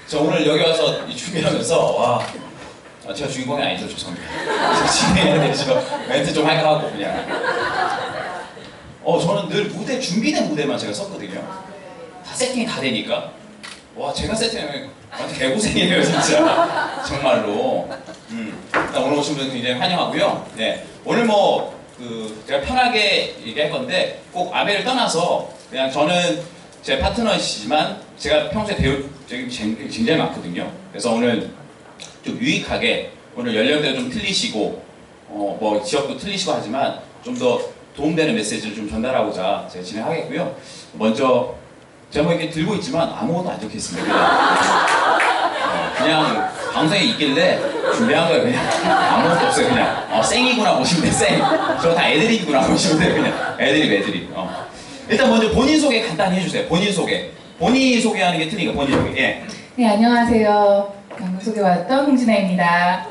저 오늘 여기 와서 준비하면서 와, 제가 주인공이 아니죠, 죄송합니다. 진행해야 되죠. 멘트 좀 할까 하고 그냥. 저는 늘 준비된 무대만 제가 썼거든요. 다 세팅이 다 되니까. 와, 제가 세팅하면 완전 개고생이에요, 진짜. 정말로. 일단 오늘 오신 분 굉장히 환영하고요. 네, 오늘 제가 편하게 얘기할 건데 꼭 아베를 떠나서 그냥 저는 제 파트너이시지만 제가 평소에 배울 적이 굉장히 많거든요. 그래서 오늘 좀 유익하게 오늘 연령대가 좀 틀리시고 지역도 틀리시고 하지만 좀 더 도움되는 메시지를 좀 전달하고자 제가 진행하겠고요. 먼저 제가 이렇게 들고 있지만 아무것도 안 적혀있습니다. 그냥 방송에 있길래 준비한 거예요. 그냥 아무것도 없어요. 그냥 쌩이구나 보시면 돼요. 쌩. 저거 다 애드립이구나 보시면 돼요. 그냥 애드립. 일단 먼저 본인 소개 간단히 해주세요. 본인 소개하는 게 틀리니까 본인 소개. 예. 네, 안녕하세요. 방금 소개받았던 홍진아입니다.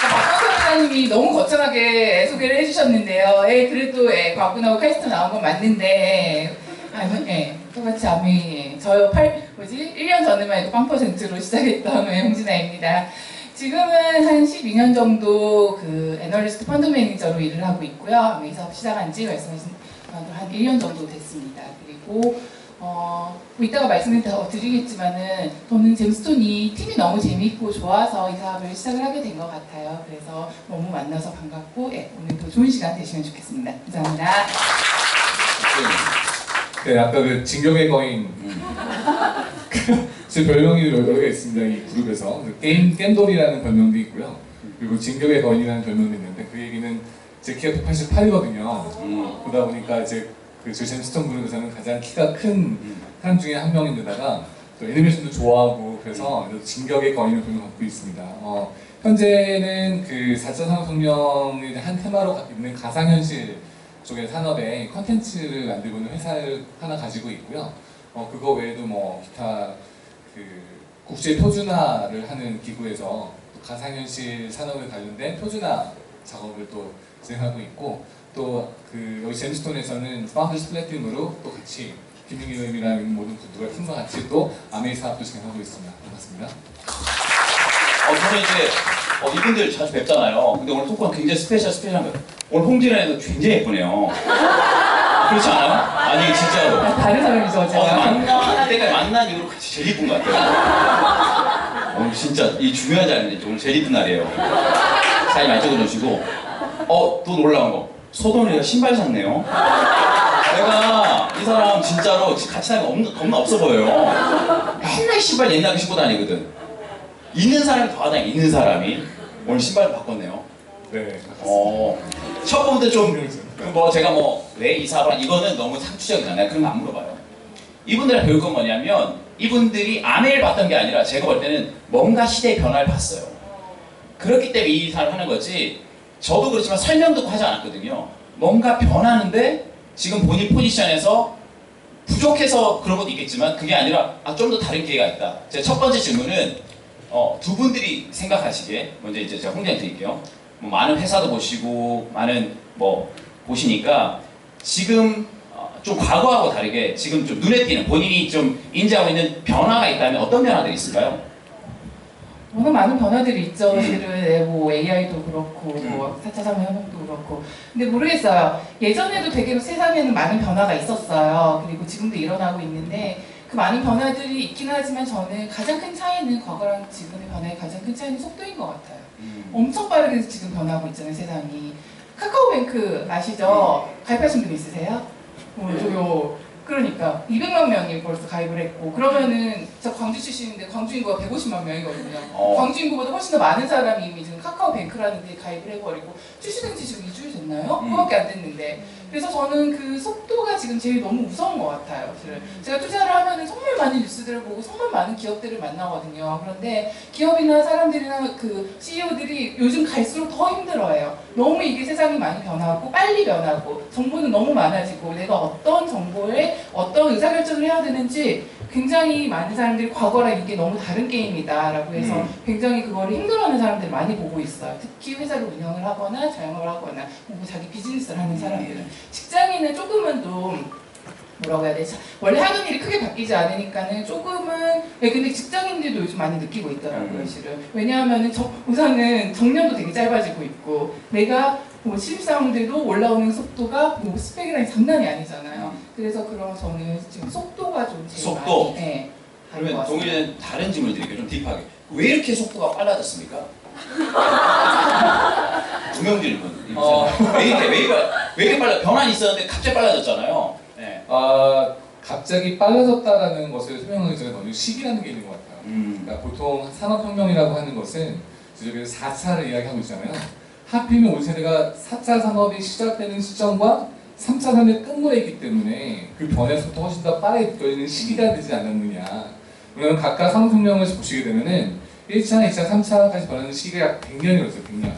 박광선님이 너무 거창하게 소개를 해주셨는데요. 그래도 과학군하고 카이스트 나온 건 맞는데 똑같이 저요 1년 전에만 해도 0%로 시작했던 홍진아입니다. 지금은 한 12년 정도 애널리스트 펀드 매니저로 일을 하고 있고요. 이 사업 시작한 지 말씀하신 한 1년 정도 됐습니다. 그리고 이따가 말씀을 드리겠지만은 저는 잼스톤이 팀이 너무 재미있고 좋아서 이 사업을 시작을 하게 된 것 같아요. 그래서 너무 만나서 반갑고 오늘도 좋은 시간 되시면 좋겠습니다. 감사합니다. 네, 아까 진격의 거인 제 별명이 여러 개 있습니다. 이 그룹에서 겜돌이라는 별명도 있고요. 그리고 진격의 거인이라는 별명도 있는데 그 얘기는 제 키가 188이거든요. 그러다 보니까 제 잼스톤 그룹에서는 가장 키가 큰 사람 중에 한 명인데다가 또 애니메이션도 좋아하고 그래서 진격의 거인을 별명 갖고 있습니다. 현재는 4차 산업혁명의 한 테마로 있는 가상현실 쪽의 산업에 컨텐츠를 만들고 있는 회사를 하나 가지고 있고요. 그거 외에도 기타 국제 표준화를 하는 기구에서 가상현실 산업에 관련된 표준화 작업을 또 진행하고 있고 또 여기 잼스톤에서는 파운더스 플래티넘으로 또 같이 김민기 의원이랑 모든 분들과 팀과 같이 또 아메이 사업도 진행하고 있습니다. 반갑습니다. 저는 이제 이분들 자주 뵙잖아요. 근데 오늘 토크가 굉장히 스페셜한 거예요. 오늘 홍진아도 굉장히 예쁘네요. 그렇지 않아요? 아니 진짜로. 다른 사람이죠, 제가. 때까지 만난 이후로 같이 제일 예쁜 것 같아요. 오늘 진짜 이 중요한 자리인데 오늘 제일 예쁜 날이에요. 사진 많이 찍어주시고 또 놀라운 거 소돈이가 신발 샀네요. 내가 이 사람 진짜로 같이 다니면 겁나 없어 보여요. 맨날 신발 옛날에 신고 다니거든. 있는 사람이 더 하다니 있는 사람이 오늘 신발을 바꿨네요. 네. 첫 번째 제가 왜 이 사업을 이거는 너무 상투적이잖아요. 그런 거 안 물어봐요. 이분들한테 배울 건 뭐냐면 이분들이 아메를 봤던 게 아니라 제가 볼 때는 뭔가 시대의 변화를 봤어요. 그렇기 때문에 이 사업을 하는 거지 저도 그렇지만 설명 듣고 하지 않았거든요. 뭔가 변하는데 지금 본인 포지션에서 부족해서 그런 것도 있겠지만 그게 아니라 좀 더 다른 기회가 있다. 제 첫 번째 질문은 두 분들이 생각하시기에 먼저 이제 제가 홍대한테 드릴게요. 많은 회사도 보시고 많은 보시니까 지금 좀 과거하고 다르게 지금 좀 눈에 띄는 본인이 좀 인지하고 있는 변화가 있다면 어떤 변화들이 있을까요? 워낙 많은 변화들이 있죠. 사실은 AI도 그렇고 4차 산업혁명도 그렇고. 근데 모르겠어요. 예전에도 되게 세상에는 많은 변화가 있었어요. 그리고 지금도 일어나고 있는데 그 많은 변화들이 있긴 하지만 저는 가장 큰 차이는 과거랑 지금의 변화의 가장 큰 차이는 속도인 것 같아요. 엄청 빠르게 지금 변하고 있잖아요, 세상이. 카카오뱅크 아시죠? 가입하신 분 있으세요? 그러니까 200만 명이 벌써 가입을 했고 그러면은 저 광주 출신인데 광주 인구가 150만 명이거든요. 광주 인구보다 훨씬 더 많은 사람이 이미 지금 카카오뱅크라는 데 가입을 해버리고 출시된 지 지금 2주일 됐나요? 그거밖에 안 됐는데 그래서 저는 그 속도가 지금 제일 너무 무서운 것 같아요. 제가 투자를 하면은 정말 많은 뉴스들을 보고 정말 많은 기업들을 만나거든요. 그런데 기업이나 사람들이나 CEO들이 요즘 갈수록 더 힘들어해요. 너무 이게 세상이 많이 변하고 빨리 변하고 정보는 너무 많아지고 내가 어떤 정보에 어떤 의사결정을 해야 되는지 굉장히 많은 사람들이 과거랑 이게 너무 다른 게임이다 라고 해서 굉장히 그거를 힘들어하는 사람들을 많이 보고 있어요. 특히 회사를 운영을 하거나 자영업을 하거나 자기 비즈니스를 하는 사람들은 직장인은 조금은 좀 뭐라고 해야 되지? 원래 하던 일이 크게 바뀌지 않으니까는 조금은 근데 직장인들도 요즘 많이 느끼고 있더라고요, 실은. 왜냐하면은 우선은 정년도 되게 짧아지고 있고 내가 뭐 신입사원들도 올라오는 속도가 뭐 스펙이랑 장난이 아니잖아요. 그래서 그런 저는 지금 속도가 좀 제일 속도? 많이 네, 그러면 동일은 다른 질문 드릴게요. 좀 딥하게. 왜 이렇게 속도가 빨라졌습니까? 두명 질문. 왜 이렇게 빨라? 변환이 있었는데 갑자기 빨라졌잖아요. 네. 갑자기 빨라졌다라는 것을 설명하기 전에 먼저 시기라는 게 있는 것 같아요. 그러니까 보통 산업혁명이라고 하는 것은 저희가 4차를 이야기하고 있잖아요. 하필이면 우리 세대가 4차 산업이 시작되는 시점과 3차 산업의 끝물에 있기 때문에 그 변화의 속도가 훨씬 더 빠르게 느껴지는 시기가 되지 않았느냐. 왜냐면 각각 산업혁명을 보시게 되면은 1차, 2차, 3차까지 변하는 시기가 약 100년이 걸렸어요, 100년.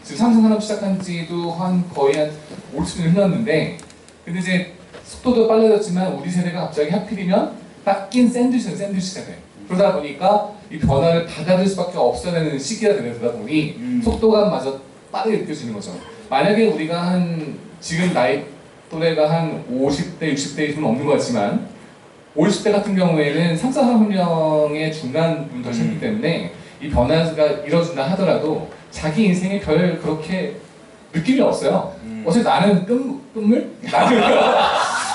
지금 3차 산업 시작한 지도 거의 한 50년 흘렀는데, 근데 이제 속도도 빨라졌지만 우리 세대가 갑자기 하필이면 딱 낀 샌드위치 세대. 그러다 보니까 이 변화를 받아들일 수밖에 없어야 되는 시기가 되다 보니 속도가 마저 빠르게 느껴지는 거죠. 만약에 우리가 지금 나이 또래가 한 50대, 60대이면 없는 것 같지만 50대 같은 경우에는 3차 산업혁명의 중간부터 시작했기 때문에 이 변화가 이뤄진다 하더라도 자기 인생에 별 그렇게 느낌이 없어요. 어차피 나는 끝물?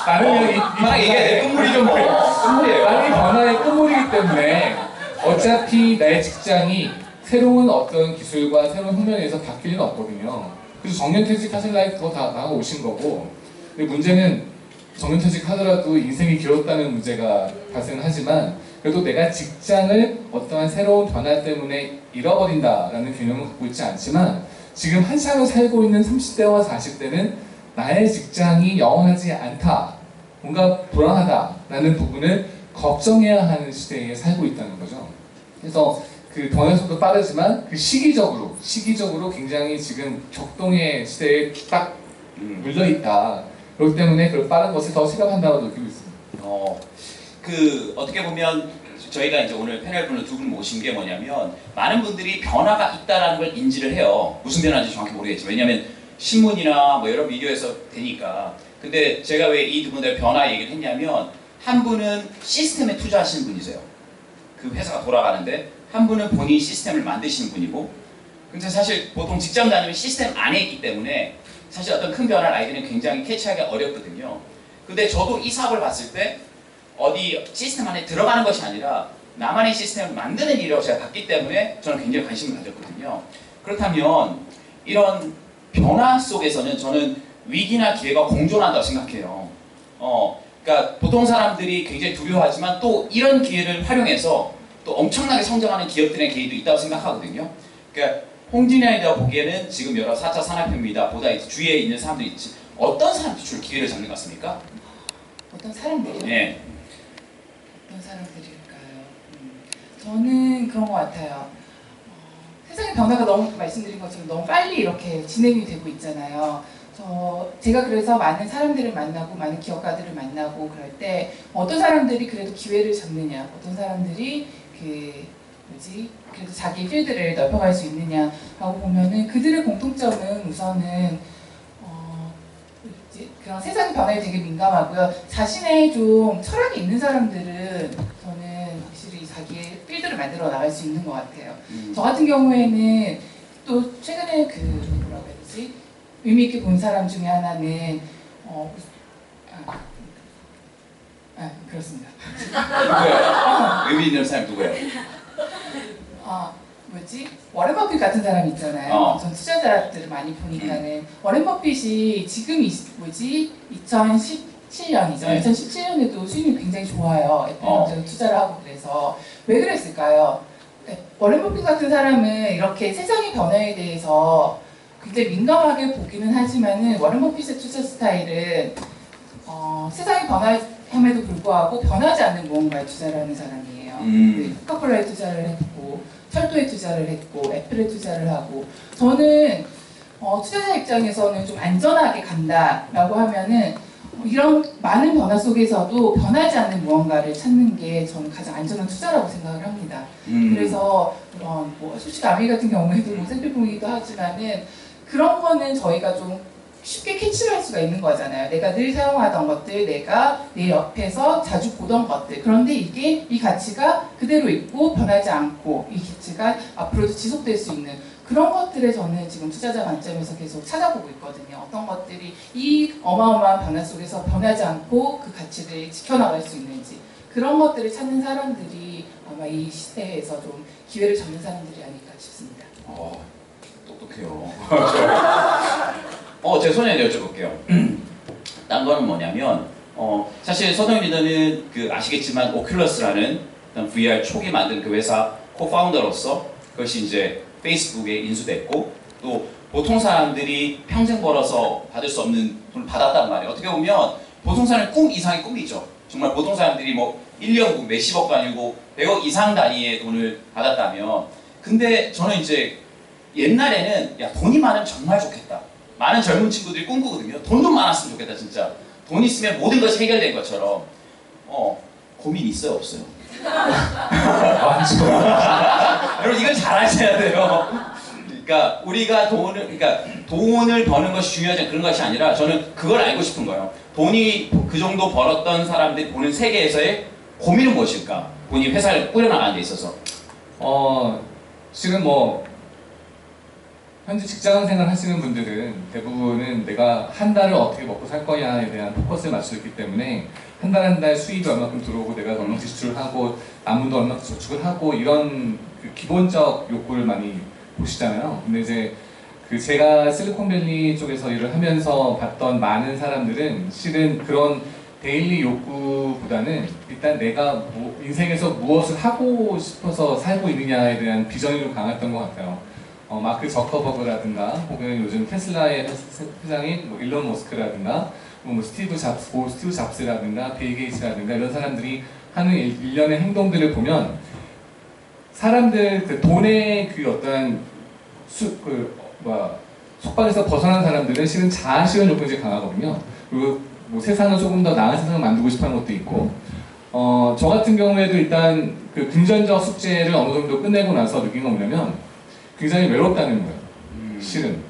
나는 이게 내 끝물이죠 뭐. 끝물이에요. 나는 이 변화의 끝물이기 때문에 어차피 나의 직장이 새로운 어떤 기술과 새로운 혁명에 의해서 바뀔 리는 없거든요. 그래서 정년퇴직 하실 나이 그거 다 나가오신 거고, 근데 문제는 정년퇴직 하더라도 인생이 길었다는 문제가 발생하지만 그래도 내가 직장을 어떠한 새로운 변화 때문에 잃어버린다라는 개념을 갖고 있지 않지만 지금 한창을 살고 있는 30대와 40대는 나의 직장이 영원하지 않다, 뭔가 불안하다라는 부분을 걱정해야 하는 시대에 살고 있다는 거죠. 그래서 그 변화 속도 빠르지만 그 시기적으로 굉장히 지금 격동의 시대에 딱 물려있다. 그렇기 때문에 그 빠른 것을 더 생각한다고 느끼고 있습니다. 어떻게 보면 저희가 이제 오늘 패널 분을 두 분 모신 게 뭐냐면 많은 분들이 변화가 있다라는 걸 인지를 해요. 무슨 변화인지 정확히 모르겠지만 왜냐하면 신문이나 뭐 여러 미디어에서 되니까. 근데 제가 왜 이 두 분들 변화 얘기를 했냐면 한 분은 시스템에 투자하시는 분이세요. 그 회사가 돌아가는데 한 분은 본인 시스템을 만드시는 분이고, 근데 사실 보통 직장 다니면 시스템 안에 있기 때문에 사실 어떤 큰 변화를 아이들은 굉장히 캐치하기 어렵거든요. 근데 저도 이 사업을 봤을 때 어디 시스템 안에 들어가는 것이 아니라 나만의 시스템을 만드는 일이라고 제가 봤기 때문에 저는 굉장히 관심을 가졌거든요. 그렇다면 이런 변화 속에서는 저는 위기나 기회가 공존한다고 생각해요. 그러니까 보통 사람들이 굉장히 두려워하지만 또 이런 기회를 활용해서 또 엄청나게 성장하는 기업들의 기회도 있다고 생각하거든요. 그러니까 홍진영이가 보기에는 지금 여러 4차 산업혁명이다 보다 주위에 있는 사람들이 있지, 어떤 사람들이 주로 기회를 잡는 것 같습니까? 어떤 사람들이요? 네. 어떤 사람들일까요? 저는 그런 것 같아요. 세상의 변화가 너무 말씀드린 것처럼 너무 빨리 이렇게 진행이 되고 있잖아요. 제가 그래서 많은 사람들을 만나고 많은 기업가들을 만나고 그럴 때 어떤 사람들이 그래도 기회를 잡느냐, 어떤 사람들이 그래도 자기 필드를 넓혀갈 수 있느냐 하고 보면은 그들의 공통점은 우선은 그런 세상의 변화에 되게 민감하고요. 자신의 좀 철학이 있는 사람들은 저는 확실히 자기의 필드를 만들어 나갈 수 있는 것 같아요. 저 같은 경우에는 또 최근에 뭐라고 해야 되지? 의미 있게 본 사람 중에 하나는 그렇습니다. 누구예요? 의미 있는 사람 누구예요? 워렌 버핏 같은 사람 있잖아요. 전 투자자들을 많이 보니까는 워렌 버핏이 지금 2017년이죠. 네. 2017년에도 수익률이 굉장히 좋아요. 애플에 투자를 하고 그래서 왜 그랬을까요? 워렌 버핏 같은 사람은 이렇게 세상의 변화에 대해서 굉장히 민감하게 보기는 하지만은 워렌 버핏의 투자 스타일은 세상이 변화함에도 불구하고 변하지 않는 무언가에 투자를 하는 사람이에요. 코카콜라에 투자를 했고 철도에 투자를 했고 애플에 투자를 하고, 저는 투자자 입장에서는 좀 안전하게 간다라고 하면은 이런 많은 변화 속에서도 변하지 않는 무언가를 찾는 게 저는 가장 안전한 투자라고 생각을 합니다. 그래서 솔직히 아메리 같은 경우에도 생필품이기도 하지만은 그런 거는 저희가 좀 쉽게 캐치를 할 수가 있는 거잖아요. 내가 늘 사용하던 것들, 내가 내 옆에서 자주 보던 것들. 그런데 이 가치가 그대로 있고 변하지 않고 이 가치가 앞으로도 지속될 수 있는 그런 것들을 저는 지금 투자자 관점에서 계속 찾아보고 있거든요. 어떤 것들이 이 어마어마한 변화 속에서 변하지 않고 그 가치를 지켜나갈 수 있는지 그런 것들을 찾는 사람들이 아마 이 시대에서 좀 기회를 잡는 사람들이 아닐까 싶습니다. 똑똑해요. 제 손에 여쭤볼게요. 딴 거는 뭐냐면 사실 서동현 리더는 아시겠지만 오큘러스라는 VR 초기 만든 그 회사 코파운더로서 그것이 이제 페이스북에 인수됐고 또 보통 사람들이 평생 벌어서 받을 수 없는 돈을 받았단 말이에요. 어떻게 보면 보통 사람의 꿈 이상의 꿈이죠. 정말 보통 사람들이 뭐 1년 몇십억도 아니고 100억 이상 단위의 돈을 받았다면 근데 저는 이제 옛날에는 야 돈이 많으면 정말 좋겠다. 많은 젊은 친구들이 꿈꾸거든요. 돈도 많았으면 좋겠다 진짜. 돈 있으면 모든 것이 해결된 것처럼 고민 있어요 없어요? 여러분 이걸 잘 아셔야 돼요. 그러니까 우리가 돈을 버는 것이 중요하지 그런 것이 아니라 저는 그걸 알고 싶은 거예요. 돈이 그 정도 벌었던 사람들이 보는 세계에서의 고민은 무엇일까? 본인 회사를 꾸려나가는 데 있어서. 실은 현재 직장 생활 하시는 분들은 대부분은 내가 한 달을 어떻게 먹고 살 거냐에 대한 포커스를 맞추기 때문에 한 달 수입이 얼마큼 들어오고 내가 얼마큼 지출을 하고 남은 돈 얼마큼 저축을 하고 이런 기본적 욕구를 많이 보시잖아요. 근데 이제 제가 실리콘밸리 쪽에서 일을 하면서 봤던 많은 사람들은 실은 그런 데일리 욕구보다는 일단 내가 인생에서 무엇을 하고 싶어서 살고 있느냐에 대한 비전이 좀 강했던 것 같아요. 마크 저커버그라든가 혹은 요즘 테슬라의 회장인 일론 머스크라든가 스티브 잡스라든가 빌 게이츠라든가 이런 사람들이 하는 일련의 행동들을 보면 사람들 돈의 어떠한 속박에서 벗어난 사람들은 실은 자아실현 욕구가 굉장히 강하거든요. 그리고 세상을 조금 더 나은 세상을 만들고 싶어하는 것도 있고 저 같은 경우에도 일단 금전적 숙제를 어느 정도 끝내고 나서 느낀 건 뭐냐면 굉장히 외롭다는 거예요. 실은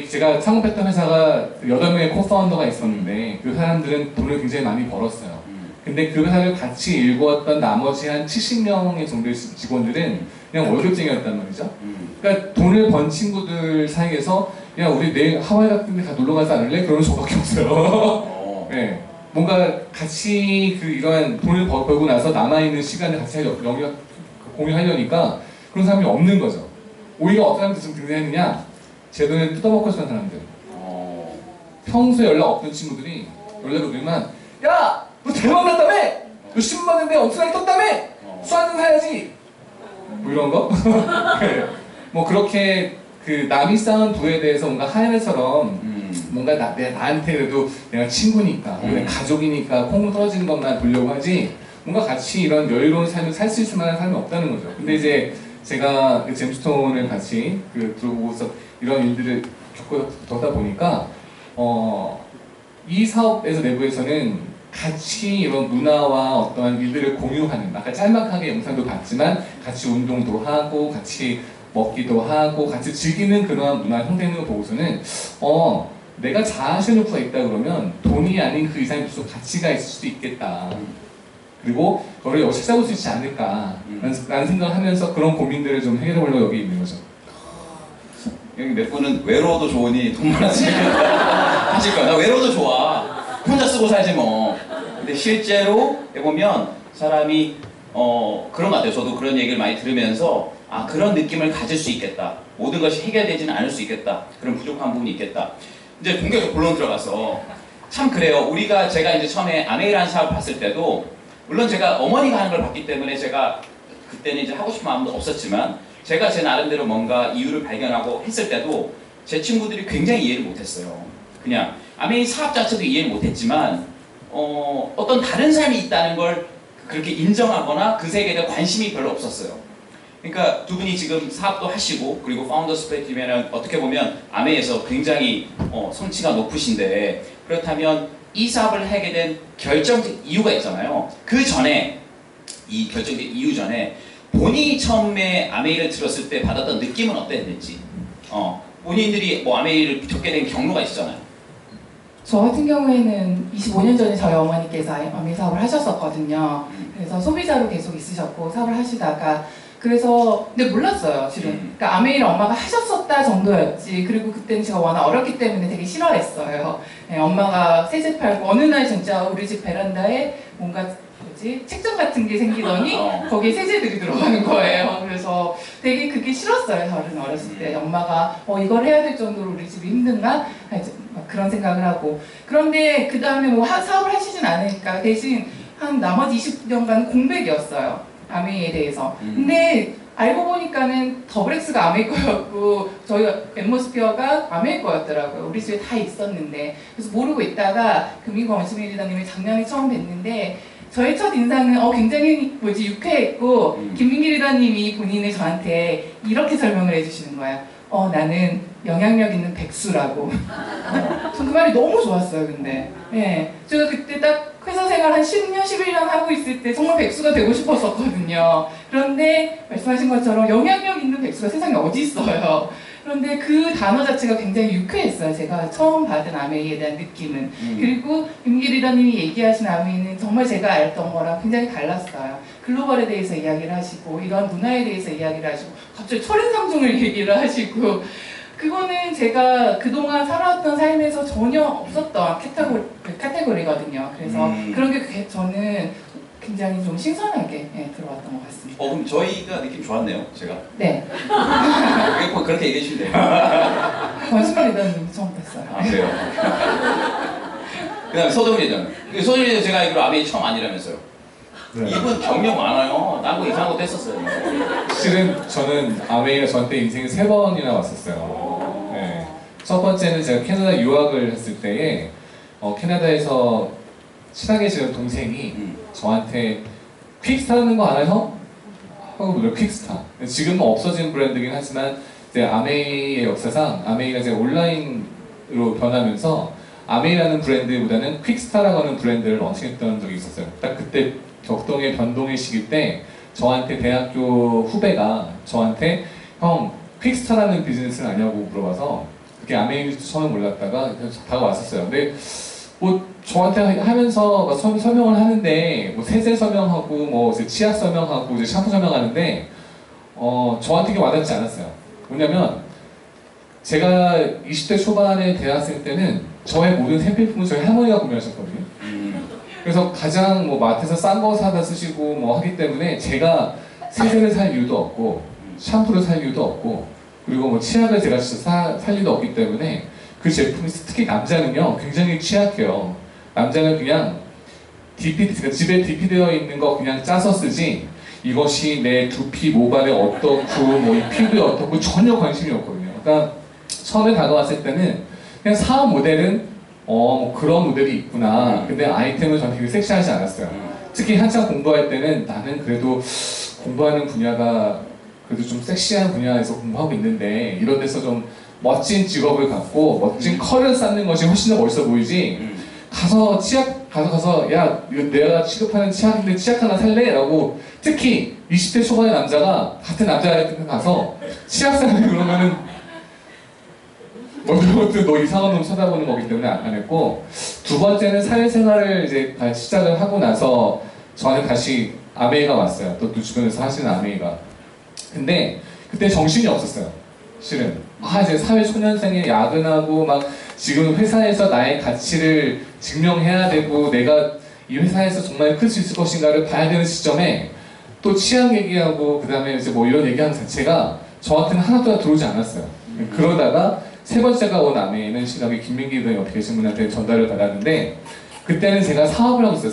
제가 창업했던 회사가 8명의 코파운더가 있었는데 그 사람들은 돈을 굉장히 많이 벌었어요. 근데 그 회사를 같이 일구었던 나머지 한 70명의 정도의 직원들은 그냥 월급쟁이였단 말이죠. 그러니까 돈을 번 친구들 사이에서 야 우리 내일 하와이 같은 데 다 놀러 가지 않을래? 그러면 저밖에 없어요. 네. 뭔가 같이 이러한 돈을 벌고 나서 남아있는 시간을 같이 공유하려니까 그런 사람이 없는 거죠. 오히려 어떤 사람들 좀 등장했느냐? 제 돈을 뜯어먹고 싶은 사람들. 평소에 연락 없던 친구들이 연락을 오면 야! 너 대박 났다며? 너 신문 봤는데 엄청나게 떴다며? 수 한 등 사야지! 이런 거? 네. 그렇게 남이 쌓은 부에 대해서 뭔가 하야처럼 뭔가 나한테 그래도 내가 친구니까 내가 가족이니까 콩 떨어지는 것만 보려고 하지 뭔가 같이 이런 여유로운 삶을 살 수 있을 만한 사람이 없다는 거죠. 근데 이제 제가 잼스톤을 같이 들어보고서 이런 일들을 겪다 보니까 이 사업에서 내부에서는 같이 이런 문화와 어떠한 일들을 공유하는 아까 짤막하게 영상도 봤지만 같이 운동도 하고 같이 먹기도 하고 같이 즐기는 그러한 문화 형태를 보고서는 내가 자아실현 욕구가 있다 그러면 돈이 아닌 그 이상의 무슨 가치가 있을 수도 있겠다. 그리고 그걸 역시 찾아볼 수 있지 않을까 라는 생각을 하면서 그런 고민들을 좀 해결해 보려고 여기 있는 거죠. 여기 몇 분은 외로워도 좋으니 돈 많아지겠다 하실 거야. 나 외로워도 좋아. 혼자 쓰고 살지 뭐. 근데 실제로 해보면 사람이 그런 것 같아요. 저도 그런 얘기를 많이 들으면서 그런 느낌을 가질 수 있겠다. 모든 것이 해결되지는 않을 수 있겠다. 그런 부족한 부분이 있겠다. 이제 본격적으로 본론 들어가서 참 그래요. 제가 이제 처음에 아메이라는 사업을 봤을 때도 물론 제가 어머니가 하는 걸 봤기 때문에 제가 그때는 이제 하고 싶은 마음도 없었지만 제가 제 나름대로 뭔가 이유를 발견하고 했을 때도 제 친구들이 굉장히 이해를 못했어요. 그냥 아메이 사업 자체도 이해를 못했지만 어떤 다른 삶이 있다는 걸 그렇게 인정하거나 그 세계에 대한 관심이 별로 없었어요. 그러니까 두 분이 지금 사업도 하시고 그리고 파운더스 프로젝트면은 어떻게 보면 아메이에서 굉장히 성취가 높으신데 그렇다면 이 사업을 하게 된 결정적 이유가 있잖아요. 그 전에 이 결정적 이유 전에 본인이 처음에 아메이를 들었을 때 받았던 느낌은 어땠는지 본인들이 뭐 아메이를 접게 된 경로가 있었잖아요. 저 같은 경우에는 25년 전에 저희 어머니께서 아메이 사업을 하셨었거든요. 그래서 소비자로 계속 있으셨고 사업을 하시다가 그래서 근데 몰랐어요 실은. 그러니까 아메이를 엄마가 하셨었다 정도였지. 그리고 그때는 제가 워낙 어렸기 때문에 되게 싫어했어요. 네, 엄마가 세제 팔고 어느 날 진짜 우리 집 베란다에 뭔가 뭐지 책장 같은 게 생기더니 거기에 세제들이 들어가는 거예요. 그래서 되게 그게 싫었어요. 저는 어렸을 때 엄마가 이걸 해야 될 정도로 우리 집이 힘든가 막 그런 생각을 하고. 그런데 그 다음에 뭐 사업을 하시진 않으니까 대신 한 나머지 20년간 공백이었어요. 아메이에 대해서. 근데 알고 보니까는 더블엑스가 아메이 거였고 저희 엠모스피어가 아메이 거였더라고요. 우리 집에 다 있었는데. 그래서 모르고 있다가 금민권 원시민 리더님을 작년에 처음 뵀는데 저의 첫 인상은 굉장히 유쾌했고 김민기 리더님이 본인을 저한테 이렇게 설명을 해주시는 거예요. 나는 영향력 있는 백수라고. 전 그 말이 너무 좋았어요. 근데 제가 그때 딱 회사 생활 한 10년, 11년 하고 있을 때 정말 백수가 되고 싶었었거든요. 그런데 말씀하신 것처럼 영향력 있는 백수가 세상에 어디 있어요. 그런데 그 단어 자체가 굉장히 유쾌했어요. 제가 처음 받은 아메이에 대한 느낌은. 그리고 김기 리더님이 얘기하신 아메이는 정말 제가 알던 거랑 굉장히 달랐어요. 글로벌에 대해서 이야기를 하시고 이런 문화에 대해서 이야기를 하시고 갑자기 철인상종을 얘기를 하시고 그거는 제가 그동안 살아왔던 삶에서 전혀 없었던 카테고리거든요. 그래서 그런 게 저는 굉장히 좀 신선하게 들어왔던 것 같습니다. 그럼 저희가 느낌 좋았네요, 제가. 네. 꼭 그렇게 얘기해 주시면 돼요. 권수민 리더님 처음 뵀어요. 그래요? 그 다음에 서동 리더는. 서동 리더 제가 알기로 아메이 처음 아니라면서요. 네. 이분 경력 많아요. 나고 이상한 것도 했었어요. 실은 저는 아메이가 저한테 인생에 3번이나 왔었어요. 네. 첫 번째는 제가 캐나다 유학을 했을 때에 캐나다에서 친하게 지낸 동생이 저한테 퀵스타라는 거 알아요? 하고 물어요. 퀵스타. 지금은 없어진 브랜드긴 하지만 이제 아메이의 역사상 아메이가 이제 온라인으로 변하면서 아메이라는 브랜드보다는 퀵스타라고 하는 브랜드를 런칭했던 적이 있었어요. 딱 그때 격동의 변동의 시기 때 저한테 대학교 후배가 저한테 형 퀵스타라는 비즈니스는 아냐고 물어봐서 그게 아메이를 처음 몰랐다가 다가왔었어요. 근데 뭐 저한테 하면서 막 설명을 하는데 뭐 세제 설명하고 뭐 이제 치약 설명하고 이제 샴푸 설명하는데 저한테 이게 와닿지 않았어요. 뭐냐면 제가 20대 초반의 대학생 때는 저의 모든 생필품은 저희 할머니가 구매하셨거든요. 그래서 가장 뭐 마트에서 싼 거 사다 쓰시고 뭐 하기 때문에 제가 세제를 살 이유도 없고 샴푸를 살 이유도 없고 그리고 뭐 치약을 제가 진짜 살 이유도 없기 때문에 그 제품이 특히 남자는요 굉장히 취약해요. 남자는 그냥 DP, 집에 DP 되어 있는 거 그냥 짜서 쓰지 이것이 내 두피 모발에 어떻고 뭐 이 피부에 어떻고 전혀 관심이 없거든요. 그러니까 처음에 다가왔을 때는 그냥 사업 모델은 뭐 그런 모델이 있구나. 근데 아이템은 저는 되게 섹시하지 않았어요. 특히 한창 공부할 때는 나는 그래도 공부하는 분야가 그래도 좀 섹시한 분야에서 공부하고 있는데 이런 데서 좀 멋진 직업을 갖고 멋진 커리어 쌓는 것이 훨씬 더 멋있어 보이지 가서 치약 가서 야 이거 내가 취급하는 치약인데 치약 하나 살래? 라고 특히 20대 초반의 남자가 같은 남자한테 가서 치약 살래 그러면은 그것도 너 이상한 놈 쳐다보는 거기 때문에 안 했고 두 번째는 사회생활을 이제 시작을 하고 나서 저한테 다시 아메이가 왔어요. 또 주변에서 하시는 아메이가. 근데 그때 정신이 없었어요. 실은 이제 사회 초년생에 야근하고 막 지금 회사에서 나의 가치를 증명해야 되고 내가 이 회사에서 정말 클 수 있을 것인가를 봐야 되는 시점에 또 취향 얘기하고 그 다음에 이제 뭐 이런 얘기하는 자체가 저한테는 하나도 들어오지 않았어요. 그러다가 세 번째가 온 아메이는 시각이 김민기 의원이 옆에 계신 분한테 전달을 받았는데 그때는 제가 사업을 하고 있어요.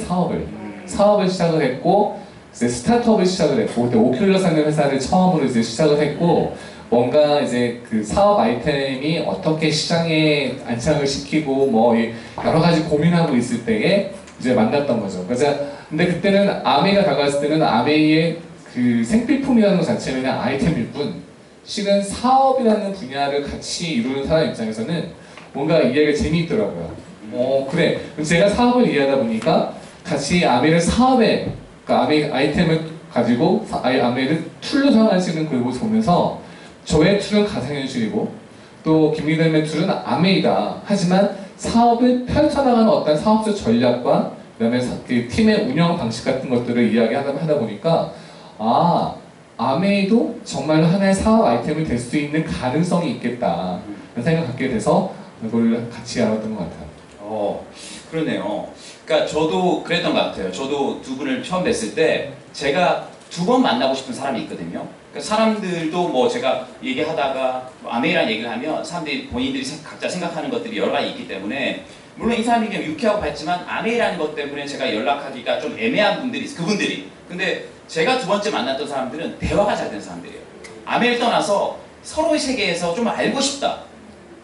사업을 시작을 했고 이제 스타트업을 시작을 했고 그때 오큘러스라는 회사를 처음으로 이제 시작을 했고 뭔가 이제 그 사업 아이템이 어떻게 시장에 안착을 시키고 뭐 여러 가지 고민하고 있을 때에 이제 만났던 거죠. 그래서 근데 그때는 아메이가 다가왔을 때는 아메이의 그 생필품이라는 것 자체는 그냥 아이템일 뿐 실은 사업이라는 분야를 같이 이루는 사람 입장에서는 뭔가 이해가 재미있더라고요. 그래. 제가 사업을 이해하다 보니까 같이 아메이를 사업에 그러니까 아메이 아이템을 가지고 아메이를 툴로 사용할 수 있는 그 모습을 보면서 저의 툴은 가상현실이고 또 김리델 멘툴은 아메이다. 하지만 사업을 펼쳐나가는 어떤 사업적 전략과 그다음에 그 팀의 운영 방식 같은 것들을 이야기하다 보니까 아메이도 정말로 하나의 사업 아이템이 될 수 있는 가능성이 있겠다 라는 생각을 갖게 돼서 그걸 같이 알았던 것 같아요. 그러네요. 그러니까 저도 그랬던 것 같아요. 저도 두 분을 처음 뵀을 때 제가 2번 만나고 싶은 사람이 있거든요. 그러니까 사람들도 뭐 제가 얘기하다가 아메이라는 얘기를 하면 사람들이 본인들이 각자 생각하는 것들이 여러 가지 있기 때문에 물론 이 사람이 그냥 유쾌하고 밝지만 아메이라는 것 때문에 제가 연락하기가 좀 애매한 분들이 있어요. 그분들이. 근데 제가 2번째 만났던 사람들은 대화가 잘 되는 사람들이에요. 아메이를 떠나서 서로의 세계에서 좀 알고 싶다.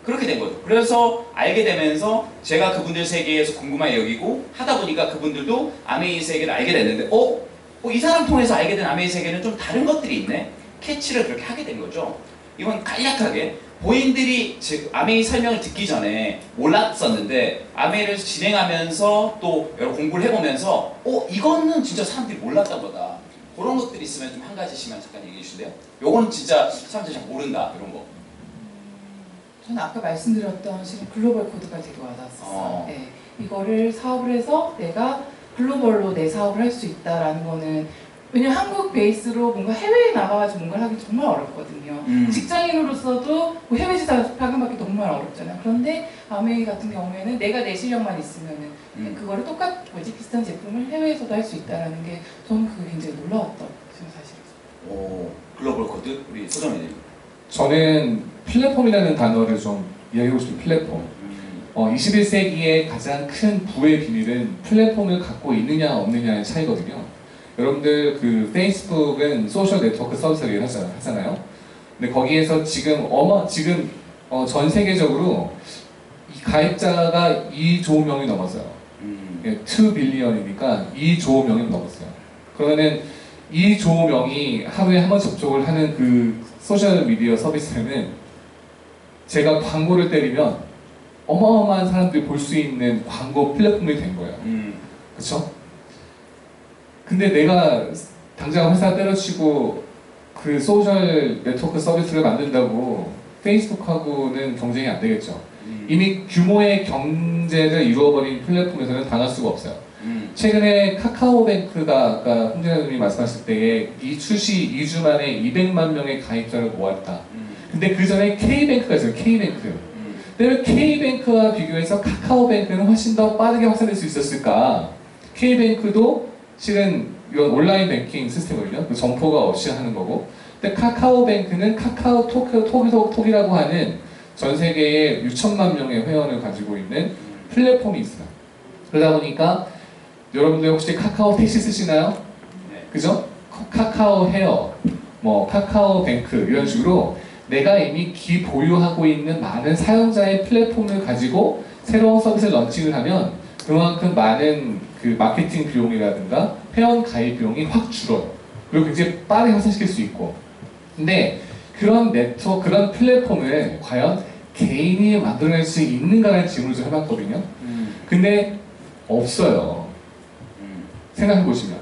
그렇게 된 거죠. 그래서 알게 되면서 제가 그분들 세계에서 궁금하게 여기고 하다 보니까 그분들도 아메이 세계를 알게 됐는데 이 사람 통해서 알게 된 아메이 세계는 좀 다른 것들이 있네. 캐치를 그렇게 하게 된 거죠. 이건 간략하게 본인들이 아메이 설명을 듣기 전에 몰랐었는데 아메이를 진행하면서 또 여러 공부를 해보면서 이거는 진짜 사람들이 몰랐던 거다. 그런 것들이 있으면 좀 한 가지씩만 잠깐 얘기해 주실래요? 요건 진짜 사람들이 잘 모른다 이런 거. 저는 아까 말씀드렸던 지금 글로벌 코드가 되게 와닿았어요. 네. 이거를 사업을 해서 내가 글로벌로 내 사업을 할 수 있다라는 거는 왜냐면 한국 베이스로 뭔가 해외에 나가가지고 뭔가를 하기 정말 어렵거든요. 직장인으로서도 뭐 해외 시장 파견받기 정말 어렵잖아요. 그런데 아메이 같은 경우에는 내가 내 실력만 있으면은 그거를 비슷한 제품을 해외에서도 할 수 있다라는 게 저는 그게 굉장히 놀라웠던 사실이었어요. 글로벌 코드 우리 소정이님. 저는 플랫폼이라는 단어를 좀 이야기하고 싶은 플랫폼. 21세기의 가장 큰 부의 비밀은 플랫폼을 갖고 있느냐 없느냐의 차이거든요. 여러분들 그 페이스북은 소셜 네트워크 서비스를 하잖아요. 근데 거기에서 지금 전 세계적으로 이 가입자가 2조 명이 넘었어요. 2 빌리언이니까 2조 명이 넘었어요. 그러면은 2조 명이 하루에 한 번 접촉을 하는 그 소셜 미디어 서비스는 제가 광고를 때리면 어마어마한 사람들이 볼 수 있는 광고 플랫폼이 된 거예요. 그렇죠? 근데 내가 당장 회사 때려치고 그 소셜 네트워크 서비스를 만든다고 페이스북하고는 경쟁이 안 되겠죠. 이미 규모의 경제를 이루어버린 플랫폼에서는 당할 수가 없어요. 최근에 카카오뱅크가 아까 홍진아님이 말씀하실 때에 이 출시 2주 만에 200만 명의 가입자를 모았다. 근데 그 전에 K뱅크가 있어요. K뱅크. 근데 왜 K뱅크와 비교해서 카카오뱅크는 훨씬 더 빠르게 확산될 수 있었을까? K뱅크도 실은 이런 온라인 뱅킹 시스템이거든요. 그 점포가 없이 하는 거고. 근데 카카오뱅크는 카카오톡이라고 하는 전 세계에 6천만 명의 회원을 가지고 있는 플랫폼이 있어요. 그러다 보니까 여러분들 혹시 카카오 택시 쓰시나요? 네. 그죠? 카카오 헤어, 뭐 카카오뱅크 이런 식으로 내가 이미 기보유하고 있는 많은 사용자의 플랫폼을 가지고 새로운 서비스를 런칭을 하면 그만큼 많은 그 마케팅 비용이라든가 회원 가입 비용이 확 줄어요. 그리고 굉장히 빠르게 확산시킬 수 있고. 근데 그런 네트워크, 그런 플랫폼을 과연 개인이 만들어낼 수 있는가라는 질문을 좀 해봤거든요. 근데 없어요. 생각해보시면.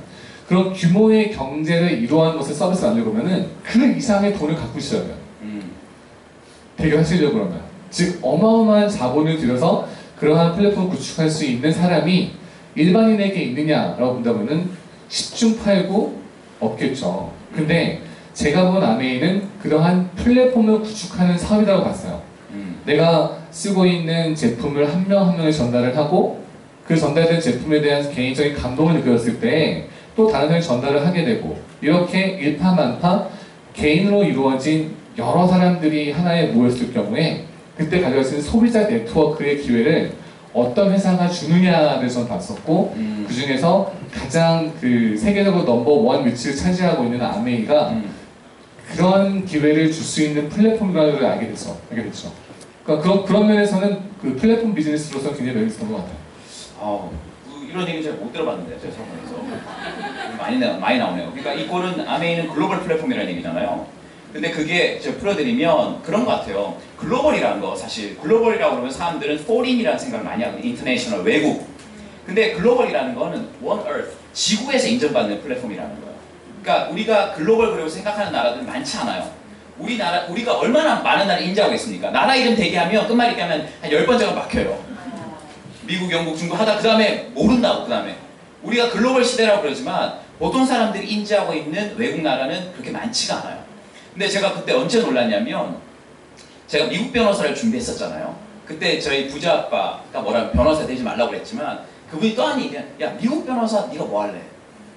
그런 규모의 경제를 이루어하는 것을 서비스 만들어보면은 그 이상의 돈을 갖고 있어야 돼요. 되게 하시려고 그러면. 즉, 어마어마한 자본을 들여서 그러한 플랫폼을 구축할 수 있는 사람이 일반인에게 있느냐라고 본다면은 10중 8구 없겠죠. 근데 제가 본 아메이는 그러한 플랫폼을 구축하는 사업이라고 봤어요. 내가 쓰고 있는 제품을 한 명 한 명에 전달을 하고 그 전달된 제품에 대한 개인적인 감동을 느꼈을 때 또 다른 사람이 전달을 하게 되고 이렇게 일파만파 개인으로 이루어진 여러 사람들이 하나에 모였을 경우에 그때 가져갈 수 있는 소비자 네트워크의 기회를 어떤 회사가 주느냐를 전 봤었고 그 중에서 가장 그 세계적으로 넘버 1 위치를 차지하고 있는 아메이가 그런 기회를 줄 수 있는 플랫폼이라는 걸 알게 됐죠. 그러니까 그런 면에서는 그 플랫폼 비즈니스로서 굉장히 매력 있었던 것 같아요. 이런 얘기 잘 못 들어봤는데 제가 설명해서 많이 나오네요. 그러니까 이거는 아메이는 글로벌 플랫폼이라는 얘기잖아요. 근데 그게 제가 풀어드리면 그런 것 같아요. 글로벌이라는 거 사실 글로벌이라고 그러면 사람들은 foreign이라는 생각을 많이 하거든요. international 외국. 근데 글로벌이라는 거는 one earth 지구에서 인정받는 플랫폼이라는 거예요. 그러니까 우리가 글로벌 그리고 생각하는 나라들은 많지 않아요. 우리가 얼마나 많은 나라를 인지하고 있습니까? 나라 이름 대기하면 끝말잇기 하면 한 10번째가 막혀요. 미국, 영국, 중국 하다 그 다음에 모른다고 그 다음에. 우리가 글로벌 시대라고 그러지만 보통 사람들이 인지하고 있는 외국 나라는 그렇게 많지가 않아요. 근데 제가 그때 언제 놀랐냐면 제가 미국 변호사를 준비했었잖아요. 그때 저희 부자아빠가 뭐라면 변호사 되지 말라고 그랬지만 그분이 또 한 얘기, 야 미국 변호사 네가 뭐 할래?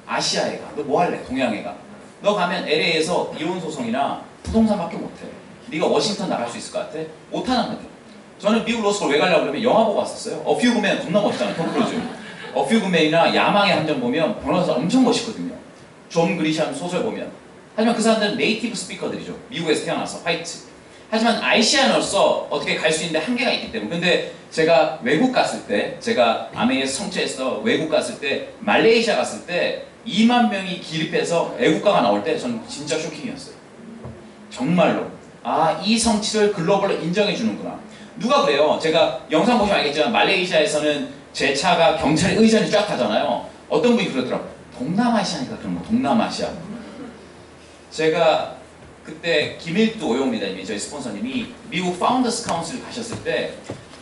아시아에 가. 너 뭐 할래? 동양에 가. 너 가면 LA에서 이혼 소송이나 부동산밖에 못해. 네가 워싱턴 나갈 수 있을 것 같아? 못하는 거죠. 저는 미국 로스쿨 왜 가려고 그러면 영화 보고 왔었어요. 어퓨 구맨 겁나 멋있잖아요. 톰 크루즈. 어퓨 구맨이나 야망의 함정 보면 변호사 엄청 멋있거든요. 존 그리샴 소설 보면. 하지만 그 사람들은 네이티브 스피커들이죠. 미국에서 태어나서 화이트. 하지만 아시아노서 어떻게 갈 수 있는데 한계가 있기 때문에. 근데 제가 외국 갔을 때, 제가 아메이에서 성취해서 외국 갔을 때, 말레이시아 갔을 때 2만 명이 기립해서 애국가가 나올 때 저는 진짜 쇼킹이었어요. 정말로. 아, 이 성취를 글로벌로 인정해 주는구나. 누가 그래요? 제가 영상 보시면 알겠지만 말레이시아에서는 제 차가 경찰의 의전이 쫙 가잖아요. 어떤 분이 그러더라고요. 동남아시아니까 그런 거, 동남아시아. 제가 그때 김일두 오용미다님이 저희 스폰서님이 미국 파운더스 카운슬 가셨을 때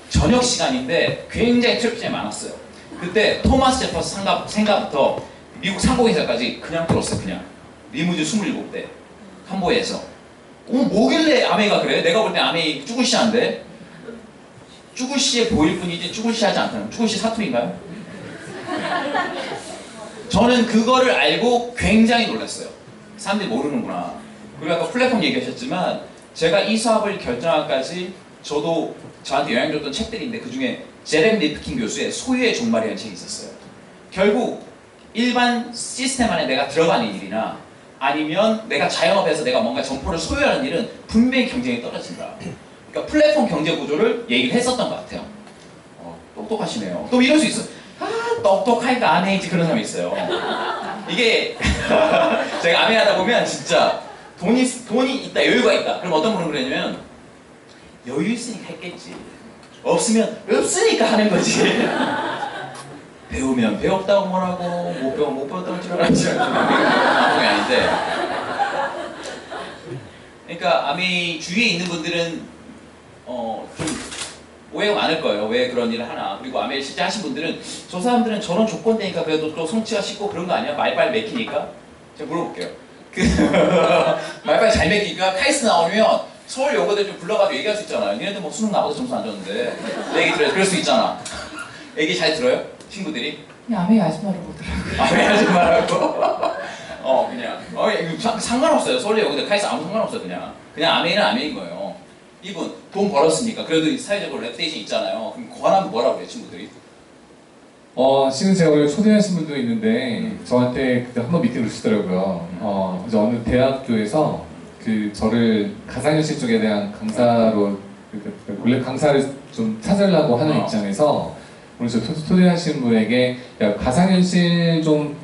저녁 시간인데 굉장히 트래픽이 많았어요. 그때 토마스 제퍼스 생가부터 미국 상공회사까지 그냥 들었어요. 그냥 리무진 27대 캄보에서. 뭐길래 아메이가 그래? 내가 볼 때 아메이 쭈구시한데 쭈구시에 보일 뿐이지 쭈구시하지 않다는. 쭈구시 사투리인가요? 저는 그거를 알고 굉장히 놀랐어요. 사람들이 모르는구나. 그리고 아까 플랫폼 얘기하셨지만 제가 이 사업을 결정하기까지 저도 저한테 영향 줬던 책들인데 그 중에 제렘 리프킨 교수의 소유의 종말이라는 책이 있었어요. 결국 일반 시스템 안에 내가 들어가는 일이나 아니면 내가 자영업해서 내가 뭔가 점포를 소유하는 일은 분명히 경쟁이 떨어진다. 그러니까 플랫폼 경제 구조를 얘기를 했었던 것 같아요. 똑똑하시네요. 또 이럴 수 있어. 아, 똑똑하니까 안 해야지 그런 사람이 있어요. 이게 제가 아메 하다 보면 진짜 돈이 있다, 여유가 있다. 그럼 어떤 분은 그러냐면 여유 있으니까 했겠지. 없으면 없으니까 하는 거지. 배우면 배웠다고 뭐라고, 못 배우면 못 배웠다고 줄 알았지. 그게 아닌데. 그러니까 아메 주위에 있는 분들은 좀 오해가 많을 거예요. 왜 그런 일을 하나. 그리고 아메 실제 하신 분들은 저 사람들은 저런 조건 되니까 그래도 또 성취가 쉽고 그런 거 아니야? 말빨 맥히니까? 제가 물어볼게요. 말빨 잘 맥히니까 카이스트 나오면 서울 여고들 좀 불러가지고 얘기할 수 있잖아요. 니네들 뭐 수능 나보다 점수 안 줬는데 내 얘기 들어요. 그럴 수 있잖아. 얘기 잘 들어요? 친구들이? 그냥 아메이 아줌마를 보더라고요. 아메이 아줌마라고? 그냥 이거 상관없어요. 서울 여고들 카이스트 아무 상관없어요. 그냥 아메이는 아메이인 거예요. 이분 돈 벌었으니까 그래도 사회적으로 레putation 있잖아요. 그럼 권하면 뭐라고 그래요, 친구들이? 지금 제가 오늘 초대하신 분도 있는데 저한테 그때 한번 미팅을 주시더라고요. 이제 어느 대학교에서 저를 가상현실 쪽에 대한 강사로 원래 강사를 좀 찾으려고 하는 입장에서 오늘 저 초대하신 분에게 야, 가상현실 좀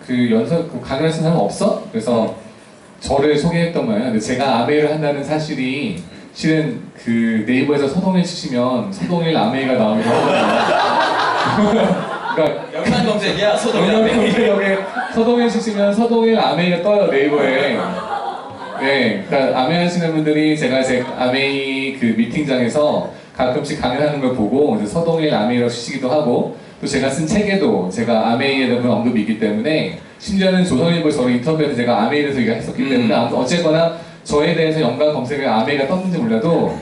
강의하시는 사람 없어? 그래서 저를 소개했던 거예요. 근데 제가 아메이를 한다는 사실이 실은 네이버에서 서동일 치시면 서동일 아메이가 나오기도 하거든요. 그러니까 영상 검색이야 서동일 아메이. 여기 서동일 치시면 서동일 아메이가 떠요 네이버에. 네, 그러니까 아메이 하시는 분들이 제가 제 아메이 미팅장에서 가끔씩 강연하는 걸 보고 이제 서동일 아메이라고 치시기도 하고 또 제가 쓴 책에도 제가 아메이에 대한 언급이 있기 때문에 심지어는 조선일보 저를 인터뷰에서 제가 아메이에 대해서 얘기했었기 때문에 어쨌거나 저에 대해서 연관 검색에 아메이가 떴는지 몰라도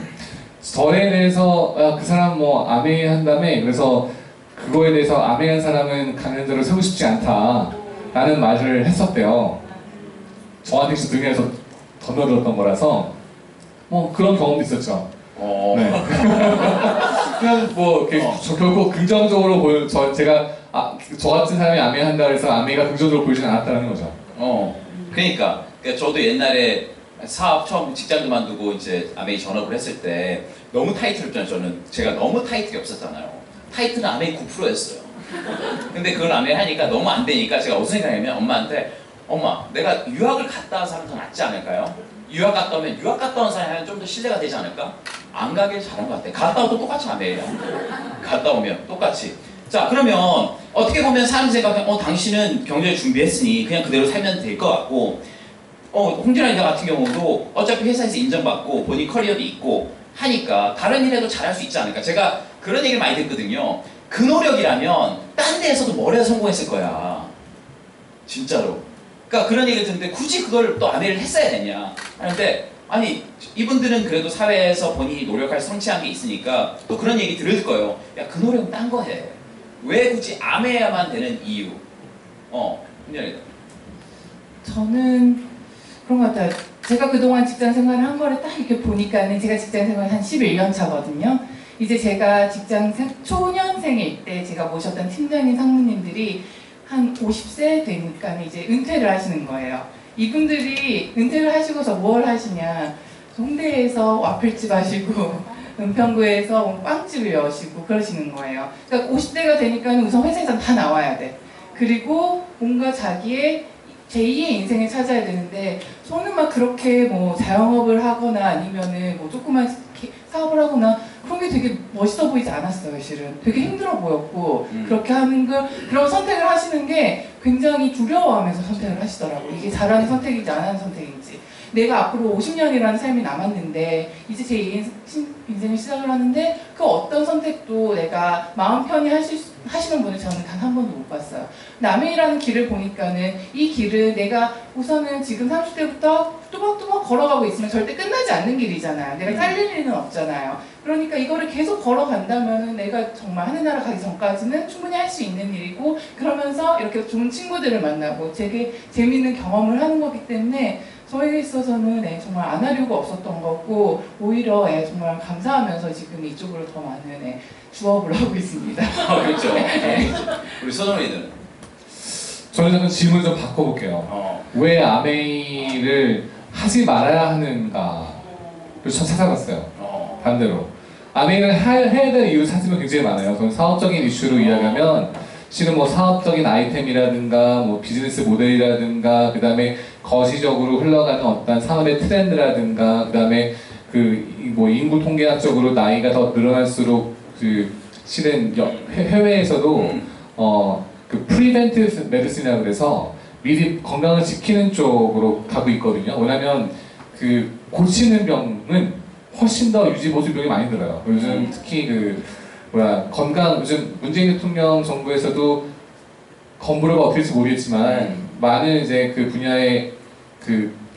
저에 대해서 그 사람 뭐 아메이 한다며 그래서 그거에 대해서 아메이 한 사람은 강연자를 세우고 싶지 않다 라는 말을 했었대요. 저한테 진짜 등에서 던져들었던 거라서 뭐 그런 경험도 있었죠. 네. 그냥 뭐 결코 긍정적으로 제가 저 같은 사람이 아메이 한다 그래서 아메이가 긍정적으로 보이지는 않았다는 거죠. 그러니까 저도 옛날에 사업 처음 직장 그만두고 이제 아메이 전업을 했을 때 너무 타이틀이었잖아요. 저는 제가 너무 타이틀이 없었잖아요. 타이틀은 아메이 9%였어요. 근데 그걸 아메이 하니까 너무 안 되니까 제가 무슨 생각이냐면 엄마한테 엄마 내가 유학을 갔다 온 사람이 더 낫지 않을까요? 유학 갔다 오면 유학 갔다 온 사람이 좀 더 신뢰가 되지 않을까? 안 가길 잘한 것 같아. 갔다 오도 똑같이 아메이야. 갔다 오면 똑같이. 자 그러면 어떻게 보면 사람들이 생각하면 당신은 경제를 준비했으니 그냥 그대로 살면 될 것 같고 홍진아 이사 같은 경우도 어차피 회사에서 인정받고 본인 커리어도 있고 하니까 다른 일에도 잘할 수 있지 않을까. 제가 그런 얘기를 많이 듣거든요. 그 노력이라면 딴 데에서도 뭘 해서 성공했을 거야. 진짜로. 그러니까 그런 얘기를 듣는데 굳이 그걸 또 아내를 했어야 되냐 하는데, 아니 이분들은 그래도 사회에서 본인이 노력할 성취한 게 있으니까 또 그런 얘기 들을 거예요. 야, 그 노력은 딴 거 해. 왜 굳이 아메야만 되는 이유. 홍진아. 저는 그런 것 같아요. 제가 그동안 직장 생활을 한 거를 딱 이렇게 보니까는 제가 직장 생활 한 11년 차거든요. 이제 제가 초년생일 때 제가 모셨던 팀장님 상무님들이 한 50세 되니까 이제 은퇴를 하시는 거예요. 이분들이 은퇴를 하시고서 뭘 하시냐, 홍대에서 와플집 하시고 은평구에서 빵집을 여시고 그러시는 거예요. 그러니까 50대가 되니까 우선 회사에서 다 나와야 돼. 그리고 뭔가 자기의 제2의 인생을 찾아야 되는데, 저는 막 그렇게 뭐 자영업을 하거나 아니면은 뭐 조그만 사업을 하거나 그런 게 되게 멋있어 보이지 않았어요. 실은 되게 힘들어 보였고, 그렇게 하는 걸, 그런 선택을 하시는 게 굉장히 두려워하면서 선택을 하시더라고요. 이게 잘하는 선택인지 안 하는 선택인지. 내가 앞으로 50년이라는 삶이 남았는데 이제 제 인생을 시작을 하는데 그 어떤 선택도 내가 마음 편히 하시는 분을 저는 단 한 번도 못 봤어요. 남해이라는 길을 보니까는 이 길은 내가 우선은 지금 30대부터 뚜벅뚜벅 걸어가고 있으면 절대 끝나지 않는 길이잖아요. 내가 잘릴 일은 없잖아요. 그러니까 이거를 계속 걸어간다면 내가 정말 하늘나라 가기 전까지는 충분히 할 수 있는 일이고, 그러면서 이렇게 좋은 친구들을 만나고 되게 재미있는 경험을 하는 거기 때문에 저에게 있어서는 정말 안 하려고 없었던 거고, 오히려 정말 감사하면서 지금 이쪽으로 더 많은 주업을 하고 있습니다. 그렇죠. 우리 서정이는? 저는 질문을 좀 바꿔볼게요. 왜 아메이를 하지 말아야 하는가를 저 찾아봤어요. 반대로. 아메이를 해야 될 이유 찾으면 굉장히 많아요. 저는 사업적인 이슈로 이야기하면 실은 뭐 사업적인 아이템이라든가 뭐 비즈니스 모델이라든가, 그 다음에 거시적으로 흘러가는 어떤 산업의 트렌드라든가, 그 다음에 뭐 인구 통계학적으로 나이가 더 늘어날수록 실은 해외에서도 그 프리벤티브 메디슨이라고 그래서 미리 건강을 지키는 쪽으로 가고 있거든요. 왜냐면 고치는 병은 훨씬 더 유지 보수 비용이 많이 들어요. 요즘 특히 요즘 문재인 대통령 정부에서도 건물가 어떻게 될지 모르겠지만 많은 이제 그 분야의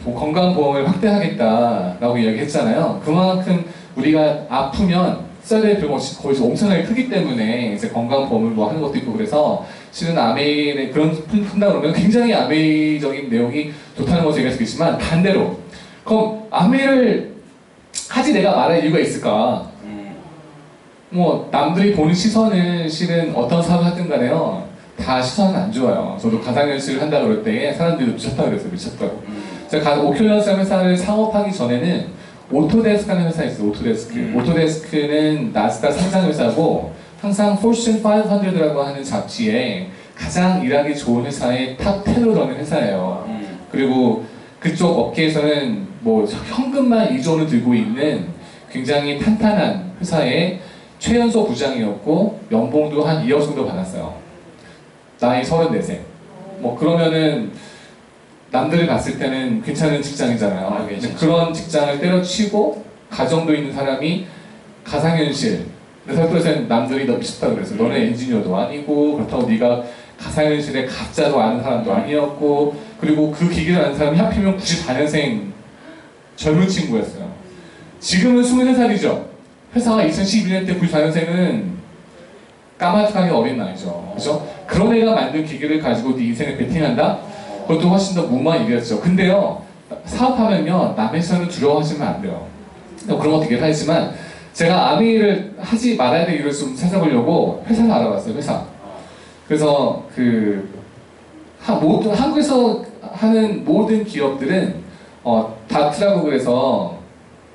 건강보험을 확대하겠다라고 이야기했잖아요. 그만큼 우리가 아프면 써야 될 비용이 거의 엄청나게 크기 때문에 이제 건강보험을 뭐 하는 것도 있고, 그래서 실은 아메이의 그런 푼다 그러면 굉장히 아메이적인 내용이 좋다는 것을 얘기할 수 있지만, 반대로 그럼 아메이를 하지 내가 말할 이유가 있을까? 뭐 남들이 보는 시선은 실은 어떤 사업을 하든 간에요, 다 시선은 안 좋아요. 저도 가상현실을 한다 그럴 때 사람들이 미쳤다 그랬어요. 미쳤다고. 제가 오큐런스 회사를 창업하기 전에는 오토데스크라는 회사에 있어요. 오토데스크는 나스닥 상장 회사고, 항상 Fortune 500라고 하는 잡지에 가장 일하기 좋은 회사의 탑 10으로 넣는 회사예요. 그리고 그쪽 업계에서는 뭐 현금만 2조 원을 들고 있는 굉장히 탄탄한 회사의 최연소 부장이었고, 연봉도 한 2억 정도 받았어요. 나이 34세. 뭐 그러면은 남들이 봤을 때는 괜찮은 직장이잖아요. 그런 직장을 때려치고 가정도 있는 사람이 가상현실, 그래서 남들이 너 미쳤다 그랬어요. 너는 엔지니어도 아니고, 그렇다고 네가 가상현실의 가짜도 아는 사람도 아니었고, 그리고 그 기계를 아는 사람이 하필이면 94년생 젊은 친구였어요. 지금은 23살이죠. 회사가 2012년 때 94년생은 까마득하게 어린 나이죠. 그죠? 그런 애가 만든 기계를 가지고 네 인생을 베팅한다? 그것도 훨씬 더 무모한 일이었죠. 근데요, 사업하면요, 남의 시선을 두려워하시면 안 돼요. 그런 것도 얘기를 하지만, 제가 아메이를 하지 말아야 될 이유를 좀 찾아보려고 회사를 알아봤어요. 회사. 그래서 한국에서 하는 모든 기업들은 다트라고 그래서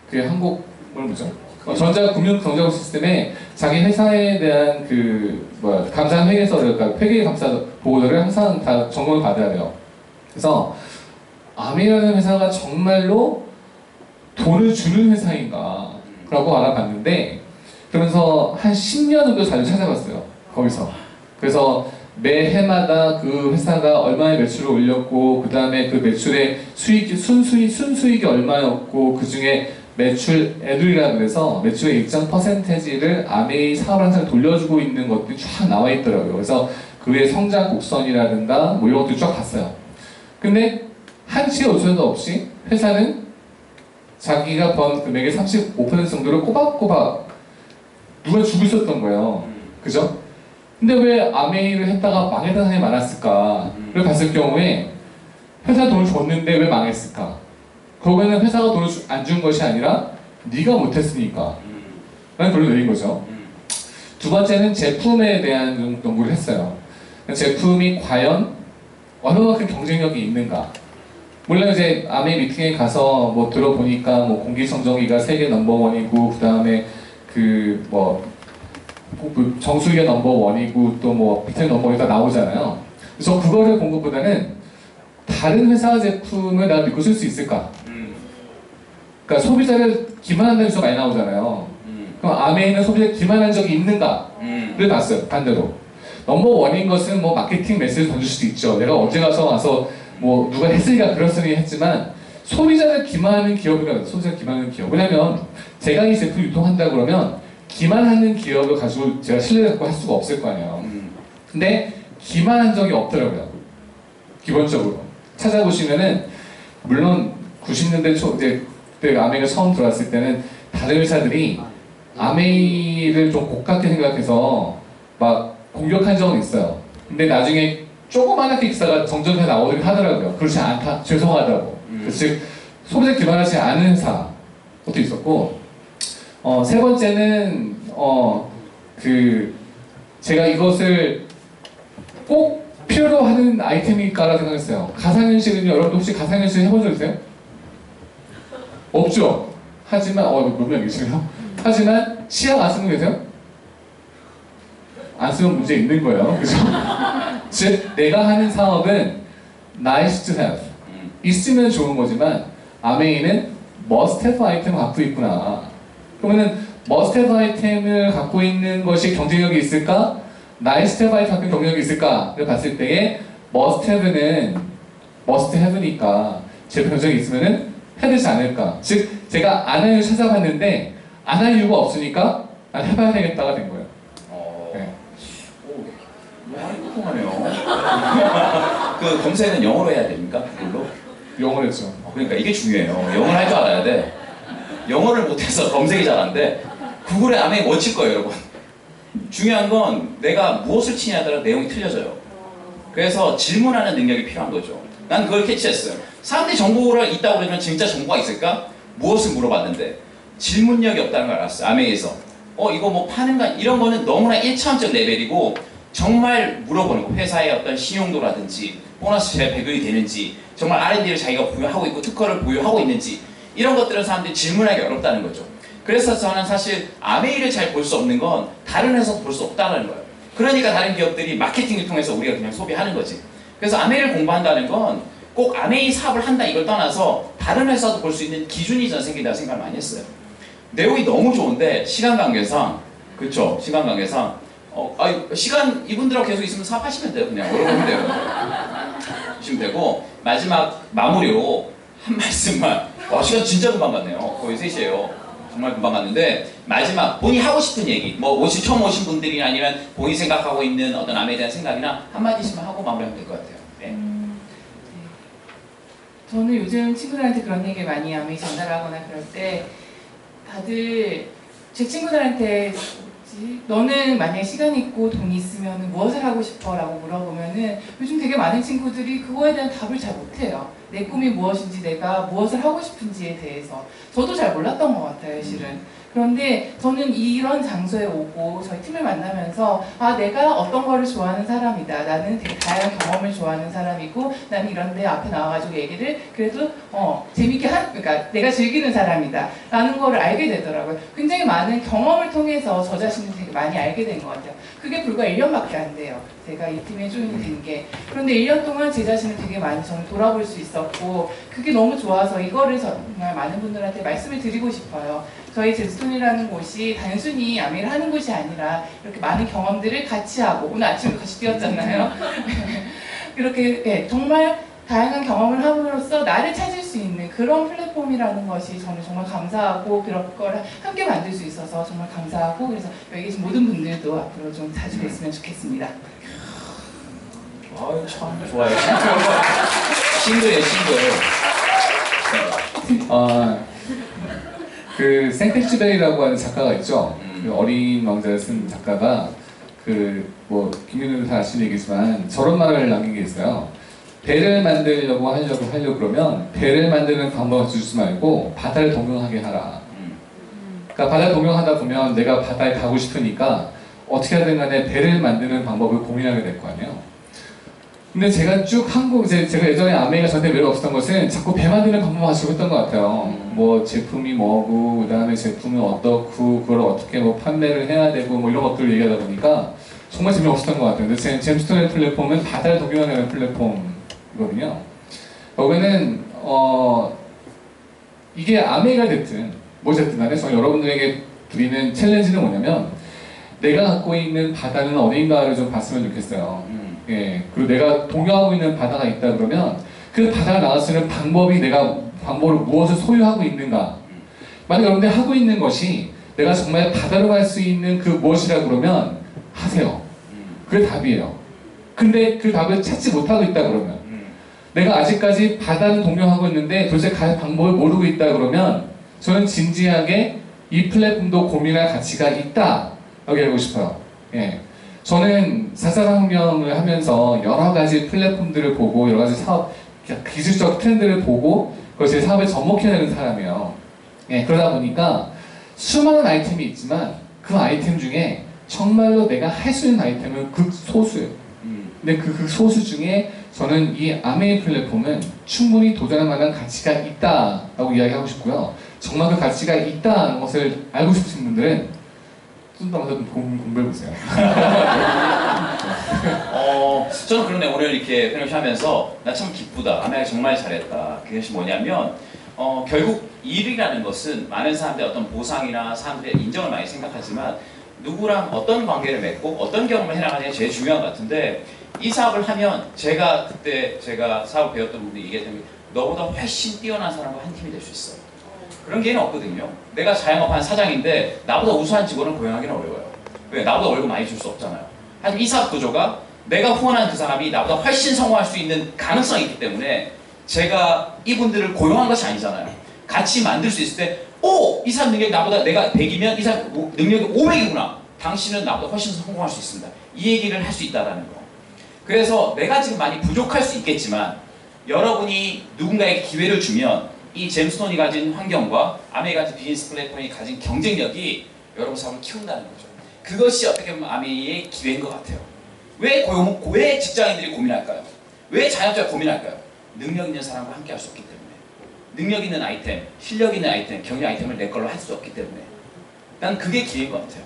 한국 뭐죠? 전자금융 경제국 시스템에 자기 회사에 대한 감사 회계서, 그러니까 회계 감사 보고서를 항상 다 점검을 받아야 돼요. 그래서 아메이라는 회사가 정말로 돈을 주는 회사인가 라고 알아봤는데, 그러면서 한 10년 정도 자료 찾아봤어요. 거기서. 그래서 매 해마다 그 회사가 얼마의 매출을 올렸고 그 다음에 그 매출의 수익이 순수익이 얼마였고 그 중에 매출 애들이라 그래서 매출의 일정 퍼센테지를 아메이 사업을 항상 돌려주고 있는 것들이 쫙 나와 있더라고요. 그래서 그 외에 성장 곡선이라든가 뭐 이런 것들이 쫙 봤어요. 근데 한치의 오차도 없이 회사는 자기가 번 금액의 35% 정도를 꼬박꼬박 누가 주고 있었던 거예요. 그죠? 근데 왜 아메이를 했다가 망했던 사람이 많았을까?를 봤을 경우에 회사 돈을 줬는데 왜 망했을까? 그러면은 회사가 돈을 안 준 것이 아니라 네가 못했으니까 라는 결론을 내린 거죠. 두 번째는 제품에 대한 연구를 했어요. 제품이 과연 얼마만큼 경쟁력이 있는가? 물론 이제 아메이 미팅에 가서 뭐 들어보니까 뭐 공기청정기가 세계 넘버원이고 그 다음에 그 뭐 정수기가 넘버원이고 또 뭐 비틀 넘버원이 다 나오잖아요. 그래서 그거를 본 것보다는 다른 회사 제품을 내가 믿고 쓸 수 있을까? 그러니까 소비자를 기만한다는 뉴스가 많이 나오잖아요. 그럼 아메이는 소비자를 기만한 적이 있는가를 봤어요. 반대로. 넘버원인 것은 뭐 마케팅 메시지를 던질 수도 있죠. 내가 언제 와서 뭐 누가 했으니까 그렇으니 했지만 소비자를 기만하는 기업이라면 소비자를 기만하는 기업. 왜냐면 제가 이 제품 유통한다 그러면 기만하는 기업을 가지고 제가 신뢰를 갖고 할 수가 없을 거 아니에요. 근데 기만한 적이 없더라고요. 기본적으로 찾아보시면은 물론 90년대 초 이제 그때 아메이가 처음 들어왔을 때는 다른 회사들이 아메이를 좀 고깝게 생각해서 막 공격한 적은 있어요. 근데 나중에 조그마한 픽사가 정전에 나오긴 하더라고요. 그렇지 않다, 죄송하다고. 즉 소비자 기반하지 않은 회사 것도 있었고, 세 번째는 그 제가 이것을 꼭 필요로 하는 아이템일까라 생각했어요. 가상현실은요, 여러분 혹시 가상현실 해본 적 있어요? 없죠. 하지만 몇 명 계시네요. 하지만 치약 안 쓰는 분 계세요? 안 쓰면 문제 있는 거예요. 그죠? 즉 내가 하는 사업은 nice to have 있으면 좋은 거지만 아메이는 must have 아이템을 갖고 있구나. 그러면은 must have 아이템을 갖고 있는 것이 경쟁력이 있을까? nice to have 아이템 갖고 경쟁력이 있을까를 봤을 때에 must have는 must have니까 제품 경쟁이 있으면은 해야 되지 않을까. 즉 제가 안 할 이유 찾아봤는데 안 할 이유가 없으니까 난 해봐야 되겠다가 된 거예요. 네. 말이 통하네요. 그 검색은 영어로 해야 됩니까? 그걸로? 영어로 했죠. 그러니까 이게 중요해요. 영어를 할 줄 알아야 돼. 영어를 못해서 검색이 잘 안 돼. 구글에 아메이 뭐 칠 거예요, 여러분? 중요한 건 내가 무엇을 치냐에 따라 내용이 틀려져요. 그래서 질문하는 능력이 필요한 거죠. 난 그걸 캐치했어요. 사람들이 정보가 있다고 그러면 진짜 정보가 있을까? 무엇을 물어봤는데 질문력이 없다는 걸 알았어요. 아메이에서. 이거 뭐 파는가? 이런 거는 너무나 1차원적 레벨이고 정말 물어보는 거. 회사의 어떤 신용도라든지 보너스 배분이 되는지 정말 R&D를 자기가 보유하고 있고 특허를 보유하고 있는지 이런 것들은 사람들이 질문하기 어렵다는 거죠. 그래서 저는 사실 아메이를 잘 볼 수 없는 건 다른 회사도 볼 수 없다는 거예요. 그러니까 다른 기업들이 마케팅을 통해서 우리가 그냥 소비하는 거지. 그래서 아메이를 공부한다는 건 꼭 아메이 사업을 한다 이걸 떠나서 다른 회사도 볼 수 있는 기준이 저는 생긴다고 생각을 많이 했어요. 내용이 너무 좋은데 시간 관계상 그쵸? 시간 관계상 시간 이분들하고 계속 있으면 사업하시면 돼요. 그냥 물어보면 돼요. 하시면 되고 마지막 마무리로 한 말씀만 시간 진짜 금방 갔네요. 거의 3시에요. 정말 금방 갔는데 마지막 본인이 하고 싶은 얘기 뭐 처음 오신 분들이나 아니면 본인이 생각하고 있는 어떤 아메이에 대한 생각이나 한마디씩만 하고 마무리하면 될 것 같아요. 네. 저는 요즘 친구들한테 그런 얘기 많이 아메이 전달하거나 그럴 때 다들 제 친구들한테 너는 만약에 시간 있고 돈이 있으면 무엇을 하고 싶어? 라고 물어보면은 요즘 되게 많은 친구들이 그거에 대한 답을 잘 못해요. 내 꿈이 무엇인지 내가 무엇을 하고 싶은지에 대해서 저도 잘 몰랐던 것 같아요, 실은. 그런데 저는 이런 장소에 오고 저희 팀을 만나면서 내가 어떤 거를 좋아하는 사람이다. 나는 되게 다양한 경험을 좋아하는 사람이고 나는 이런 데 앞에 나와가지고 얘기를 그래도 재밌게 그러니까 내가 즐기는 사람이다. 라는 거를 알게 되더라고요. 굉장히 많은 경험을 통해서 저 자신을 되게 많이 알게 된 것 같아요. 그게 불과 1년밖에 안 돼요. 제가 이 팀에 조인이 된 게. 그런데 1년 동안 제 자신을 되게 많이 저는 돌아볼 수 있었고 있었고 그게 너무 좋아서 이거를 정말 많은 분들한테 말씀을 드리고 싶어요. 저희 잼스톤이라는 곳이 단순히 아메를 하는 곳이 아니라 이렇게 많은 경험들을 같이 하고 오늘 아침에 같이 뛰었잖아요. 이렇게 네, 정말 다양한 경험을 함으로써 나를 찾을 수 있는 그런 플랫폼이라는 것이 저는 정말 감사하고 그런 걸 함께 만들 수 있어서 정말 감사하고 그래서 여기 계신 모든 분들도 앞으로 좀 자주 뵀으면 좋겠습니다. 아유 참 좋아요. 싱글이에요 싱글. 그 생텍쥐베리라고 하는 작가가 있죠. 그 어린 왕자를 쓴 작가가 그 뭐 김윤우도 다 아시는 얘기지만 저런 말을 남긴 게 있어요. 배를 만들려고 하려고 그러면 배를 만드는 방법을 주지 말고 바다를 동경하게 하라. 그러니까 바다를 동경하다 보면 내가 바다에 가고 싶으니까 어떻게 하든 간에 배를 만드는 방법을 고민하게 될 거 아니에요. 근데 제가 쭉 제가 예전에 아메이가 저한테 매력 없었던 것은 자꾸 배 만드는 방법만 가지고 했던 것 같아요. 뭐 제품이 뭐고, 그 다음에 제품은 어떻고, 그걸 어떻게 뭐 판매를 해야 되고, 뭐 이런 것들을 얘기하다 보니까 정말 재미없었던 것 같아요. 근데 잼스톤의 플랫폼은 바다를 동경하는 플랫폼이거든요. 여기는, 이게 아메이가 됐든, 뭐 됐든 간에 저 여러분들에게 드리는 챌린지는 뭐냐면, 내가 갖고 있는 바다는 어딘가를 좀 봤으면 좋겠어요. 예, 그리고 내가 동경하고 있는 바다가 있다 그러면 그 바다가 나갈 수 있는 방법을 무엇을 소유하고 있는가. 만약 여러분들 하고 있는 것이 내가 정말 바다로 갈 수 있는 그 무엇이라 그러면 하세요. 그게 답이에요. 근데 그 답을 찾지 못하고 있다 그러면 내가 아직까지 바다는 동경하고 있는데 도대체 갈 방법을 모르고 있다 그러면 저는 진지하게 이 플랫폼도 고민할 가치가 있다 라고 얘기하고 싶어요. 예. 저는 4.4 혁명을 하면서 여러 가지 플랫폼들을 보고 여러 가지 사업, 기술적 트렌드를 보고 그걸 제 사업에 접목해내는 사람이에요. 예, 그러다 보니까 수많은 아이템이 있지만 그 아이템 중에 정말로 내가 할 수 있는 아이템은 극소수예요. 근데 그 극소수 중에 저는 이 아메이 플랫폼은 충분히 도전할 만한 가치가 있다라고 이야기하고 싶고요. 정말 그 가치가 있다는 것을 알고 싶으신 분들은 좀 더 공부해보세요. 저는 그런데 오늘 이렇게 팬을 하면서 나 참 기쁘다. 아메가 정말 잘했다. 그것이 뭐냐면 결국 일이라는 것은 많은 사람들의 어떤 보상이나 사람들의 인정을 많이 생각하지만 누구랑 어떤 관계를 맺고 어떤 경험을 해나가는 게 제일 중요한 것 같은데 이 사업을 하면 제가 그때 제가 사업 배웠던 분들이 얘기했던 게 너보다 훨씬 뛰어난 사람과 한 팀이 될 수 있어. 그런 기회는 없거든요. 내가 자영업하는 사장인데 나보다 우수한 직원을 고용하기는 어려워요. 왜? 나보다 월급 많이 줄 수 없잖아요. 하지만 이 사업 구조가 내가 후원하는 그 사람이 나보다 훨씬 성공할 수 있는 가능성이 있기 때문에 제가 이분들을 고용한 것이 아니잖아요. 같이 만들 수 있을 때 오! 이 사람 능력이 나보다 내가 100이면 이 사람 능력이 500이구나. 당신은 나보다 훨씬 성공할 수 있습니다. 이 얘기를 할 수 있다는 거. 그래서 내가 지금 많이 부족할 수 있겠지만 여러분이 누군가에게 기회를 주면 이 잼스톤이 가진 환경과 아메이 같은 비즈니스 플랫폼이 가진 경쟁력이 여러분 사업을 키운다는 거죠. 그것이 어떻게 보면 아메이의 기회인 것 같아요. 왜 직장인들이 고민할까요? 왜 자영업자가 고민할까요? 능력 있는 사람과 함께 할 수 없기 때문에. 능력 있는 아이템, 실력 있는 아이템, 경영 아이템을 내 걸로 할 수 없기 때문에. 난 그게 기회인 것 같아요.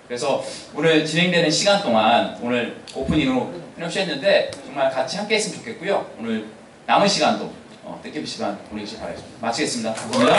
그래서 오늘 진행되는 시간 동안 오늘 오프닝으로 했는데 정말 같이 함께 했으면 좋겠고요. 오늘 남은 시간도 뜻깊은 시간 보내주시기 바라겠습니다. 마치겠습니다. 감사합니다.